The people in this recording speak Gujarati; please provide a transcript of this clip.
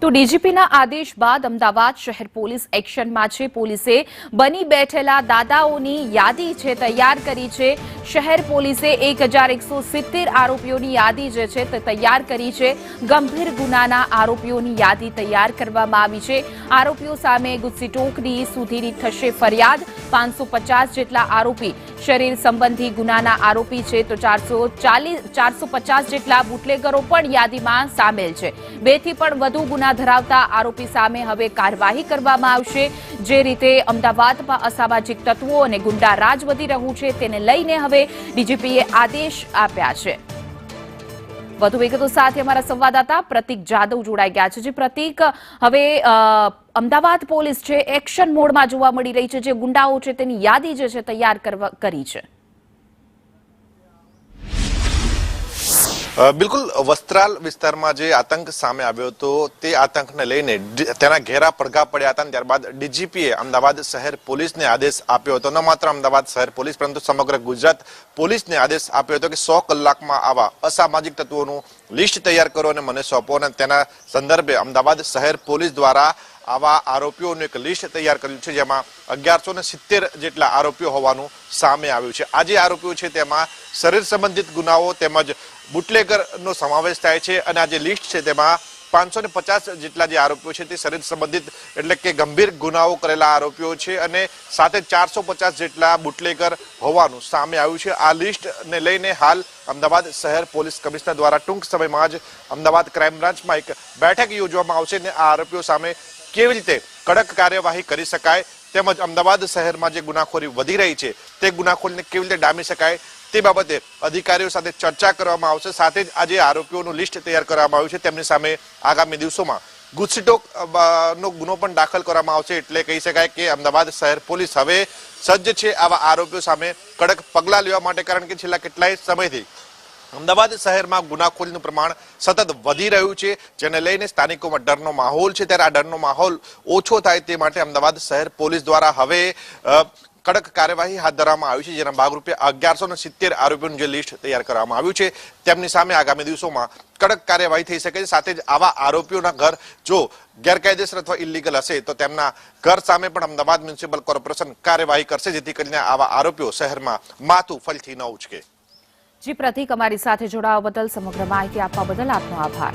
તો ડીજીપીના આદેશ બાદ અમદાવાદ શહેર પોલીસ એક્શનમાં છે। પોલીસે બની બેઠેલા દાદાઓની યાદી છે તૈયાર કરી છે। શહેર પોલીસે 1170 આરોપીઓની યાદી જે છે તે તૈયાર કરી છે। ગંભીર ગુનાના આરોપીઓની યાદી તૈયાર કરવામાં આવી છે। આરોપીઓ સામે ગુસ્સીટોકની સુધીની થશે ફરિયાદ। 550 જેટલા આરોપી શરીર સંબંધી ગુનાના આરોપી છે તો 450 જેટલા બુટલેગરો પણ યાદીમાં સામેલ છે। 2 થી પણ વધુ ગુના ધરાવતા આરોપી સામે હવે કાર્યવાહી કરવામાં આવશે। જે રીતે અમદાવાદમાં અસામાજિક તત્વો અને ગુંડા રાજ વધી રહ્યું છે તેને લઈને હવે ડીજીપીએ આદેશ આપ્યા છે। વધુ વિગતો સાથે અમારા સંવાદદાતા પ્રતિક જાદવ જોડાઈ ગયા છે। જે પ્રતિક, હવે અમદાવાદ પોલીસ છે એક્શન મોડમાં જોવા મળી રહી છે। જે ગુંડાઓ છે તેની યાદી જે છે તૈયાર કરી છે। બિલકુલ, વસ્ત્રાલ વિસ્તારમાં જે આતંક સામે આવ્યો હતો તે આતંકને લઈને તેના ઘેરા પડઘા પડ્યા હતા। ત્યારબાદ ડીજીપીએ અમદાવાદ શહેર પોલીસને આદેશ આપ્યો હતો। ન માત્ર અમદાવાદ શહેર પોલીસ પરંતુ સમગ્ર ગુજરાત પોલીસને આદેશ આપ્યો હતો કે 100 કલાકમાં આવા અસામાજિક તત્વોનું લિસ્ટ તૈયાર કરો અને મને સોંપો। અને તેના સંદર્ભે અમદાવાદ શહેર પોલીસ દ્વારા આવા આરોપીઓનું એક લિસ્ટ તૈયાર કર્યું છે, જેમાં 1170 જેટલા આરોપીઓ હોવાનું સામે આવ્યું છે। આ જે આરોપીઓ છે તેમાં શરીર સંબંધિત ગુનાઓ તેમજ બુટલેગરનો સમાવેશ થાય છે। અને આ જે લિસ્ટ છે તેમાં 550 જેટલા જે આરોપીઓ છે તે શરીર સંબંધિત એટલે કે ગંભીર ગુનાઓ કરેલા આરોપીઓ છે અને સાથે 450 જેટલા બુટલેગર હોવાનું સામે આવ્યું છે। આ લિસ્ટને લઈને હાલ અમદાવાદ શહેર પોલીસ કમિશનર દ્વારા ટૂંક સમયમાં જ અમદાવાદ ક્રાઇમ બ્રાન્ચમાં એક બેઠક યોજવામાં આવશે અને આ આરોપીઓ સામે કેવી રીતે કડક કાર્યવાહી કરી શકાય તેમજ અમદાવાદ શહેરમાં જે ગુનાખોરી વધી રહી છે તે ગુનાખોરીને કેવી રીતે ડામી શકાય તે બાબતે અધિકારીઓ સાથે ચર્ચા કરવામાં આવશે। સાથે જ આજે આરોપીઓનું લિસ્ટ તૈયાર કરવામાં આવ્યું છે તેમની સામે આગામી દિવસોમાં ગુસ્સીટોકનો ગુનો પણ દાખલ કરવામાં આવશે। એટલે કહી શકાય કે અમદાવાદ શહેર પોલીસ હવે સજ્જ છે આવા આરોપીઓ સામે કડક પગલાં લેવા માટે, કારણ કે છેલ્લા કેટલાય સમયથી અમદાવાદ શહેરમાં ગુનાખોરીનું પ્રમાણ સતત વધી રહ્યું છે, જેને લઈને સ્થાનિકોમાં ડરનો માહોલ છે। ત્યારે આ ડરનો માહોલ ઓછો થાય તે માટે અમદાવાદ શહેર પોલીસ દ્વારા હવે કડક કાર્યવાહી હાથ ધરવામાં આવી છે, જેના ભાગરૂપે 1170 આરોપીઓનું જે લિસ્ટ તૈયાર કરવામાં આવ્યું છે તેમની સામે આગામી દિવસોમાં કડક કાર્યવાહી થઈ શકે છે। સાથે જ આવા આરોપીઓના ઘર જો ગેરકાયદેસર અથવા ઇલીગલ હશે તો તેમના ઘર સામે પણ અમદાવાદ મ્યુનિસિપલ કોર્પોરેશન કાર્યવાહી કરશે, જેથી કરીને આવા આરોપીઓ શહેરમાં માથું ફરીથી ન ઉચકે। જી પ્રતિક, અમારી સાથે જોડાવા બદલ, સમગ્ર માહિતી આપવા બદલ આપનો આભાર।